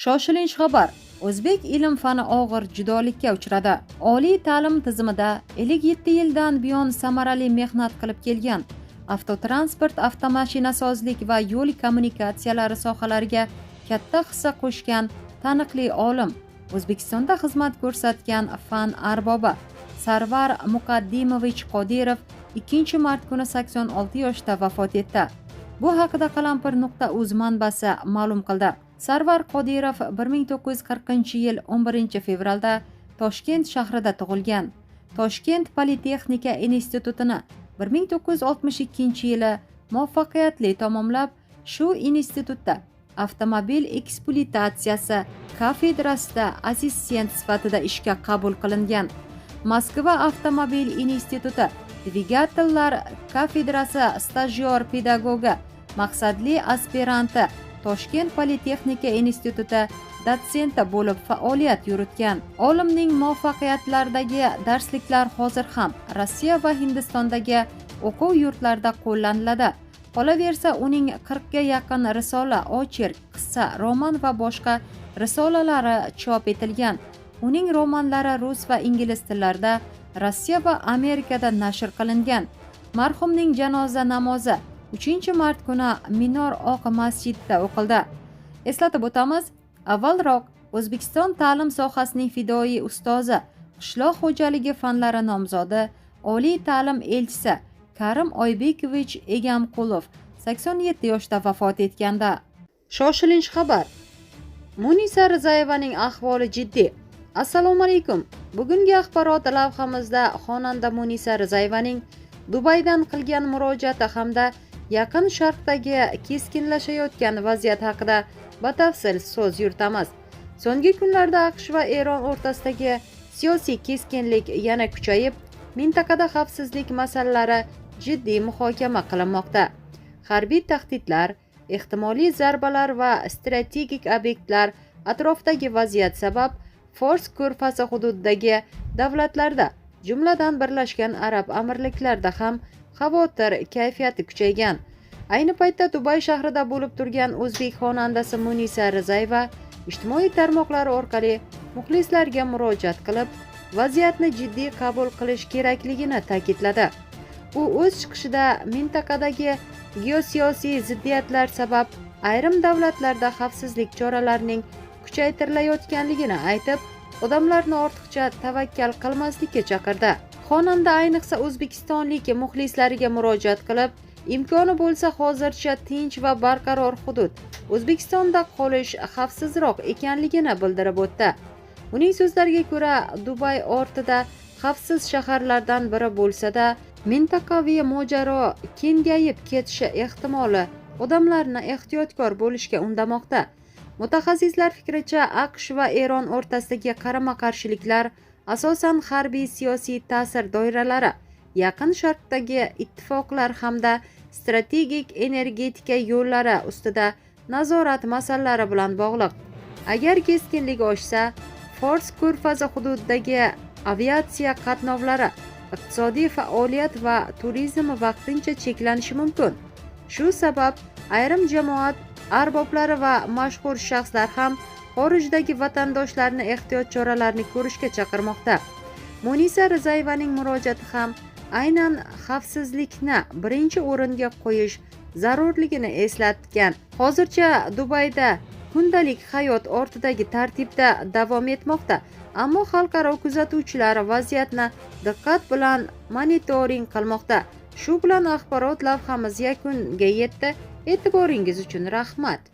Shoshilinch xabar. O'zbek ilm-fani og'ir judolikka uchradi. Oliy ta'lim tizimida 57 yildan buyon samarali mehnat qilib kelgan avtotransport, avtomashinasozlik va yo'l kommunikatsiyalari sohalariga katta hissa qo'shgan taniqli olim, O'zbekistonda xizmat ko'rsatgan fan arbobi Sarvar Muqaddimovich Qodirov 2-mart kuni 86 yoshda vafot etdi. Bu haqida qalampir.uz manbasi ma'lum qildi. Sarvar Qodirov 1940-yil 11-fevralda Toshkent shahrida tug'ilgan. Toshkent Politexnika institutini 1962-yili muvaffaqiyatli tamomlab, shu institutda avtomobil ekspluatatsiyasi kafedrasida assistent sifatida ishga qabul qilingan. Moskva avtomobil instituti dvigatellar kafedrasi stajyor pedagogi, maqsadli aspiranti, Toshkent Politexnika instituti dotsenti bo'lib faoliyat yuritgan. Olimning muvaffaqiyatlaridagi darsliklar hozir ham Rossiya va Hindistondagi o'quv yurtlarida qo'llaniladi. Qolaversa, uning 40 ga yaqin risola, ocherk, qissa, roman va boshqa risolalari chop etilgan. Uning romanlari rus va ingliz tillarida Rossiya va Amerikada nashr qilingan. Marhumning janoza namozi 3-mart kuni Minor Oq masjidida o'qildi. Eslatib o'tamiz, avvalroq O'zbekiston ta'lim sohasining fidoyi ustozi, qishloq xo'jaligi fanlari nomzodi, oliy ta'lim elchisi Karim Oybekovich Egamqulov 87 yoshda vafot etganda. Shoshilinch xabar. Munisa Rizayevaning ahvoli jiddiy. Assalomu alaykum. Bugungi axborot lavhamizda xonanda Munisa Rizayevaning Dubaydan qilgan murojaati hamda Yaqin Sharqdagi keskinlashayotgan vaziyat haqida batafsil so'z yuritamiz. So'nggi kunlarda AQSh va Eron o'rtasidagi siyosiy keskinlik yana kuchayib, mintaqada xavfsizlik masalalari jiddiy muhokama qilinmoqda. Harbiy tahdidlar, ehtimoliy zarbalar va strategik obyektlar atrofidagi vaziyat sabab Fors ko'rfazi hududidagi davlatlarda, jumladan Birlashgan Arab Amirliklarida ham xavotir kayfiyati kuchaygan. Ayni paytda Dubay shahrida bo'lib turgan o'zbek xonandasi Munisa Rizayeva ijtimoiy tarmoqlar orqali muxlislariga murojaat qilib, vaziyatni jiddiy qabul qilish kerakligini ta'kidladi. U o'z chiqishida mintaqadagi geosiyosiy ziddiyatlar sabab ayrim davlatlarda xavfsizlik choralarining kuchaytirilayotganligini aytib, odamlarni ortiqcha tavakkal qilmaslikka chaqirdi. Xonanda ayniqsa o'zbekistonlik muxlislariga murojaat qilib, imkoni bo'lsa hozircha tinch va barqaror hudud O'zbekistonda qolish xavfsizroq ekanligini bildirib o'tdi. Uning so'zlariga ko'ra, Dubay ortida xavfsiz shaharlardan biri bo'lsa-da, mintaqaviy mojaro kengayib ketishi ehtimoli odamlarni ehtiyotkor bo'lishga undamoqda. Mutaxassislar fikricha, AQSh va Eron o'rtasidagi qarama-qarshiliklar asosan harbiy siyosiy ta'sir doiralari, Yaqin Sharqdagi ittifoqlar hamda strategik energetika yo'llari ustida nazorat masalalari bilan bog'liq. Agar keskinlik oshsa, Fors ko'rfazi hududidagi aviatsiya qatnovlari, iqtisodiy faoliyat va turizm vaqtincha cheklanishi mumkin. Shu sabab ayrim jamoat arboblari va mashhur shaxslar ham xorijdagi vatandoshlarni ehtiyot choralarini ko'rishga chaqirmoqda. Munisa Rizayevaning murojaati ham aynan xavfsizlikni birinchi o'ringa qo'yish zarurligini eslatgan. Hozircha Dubayda kundalik hayot ortidagi tartibda davom etmoqda, ammo xalqaro kuzatuvchilar vaziyatni diqqat bilan monitoring qilmoqda. Shu bilan axborot lavhamiz yakuniga yetdi. E'tiboringiz uchun rahmat.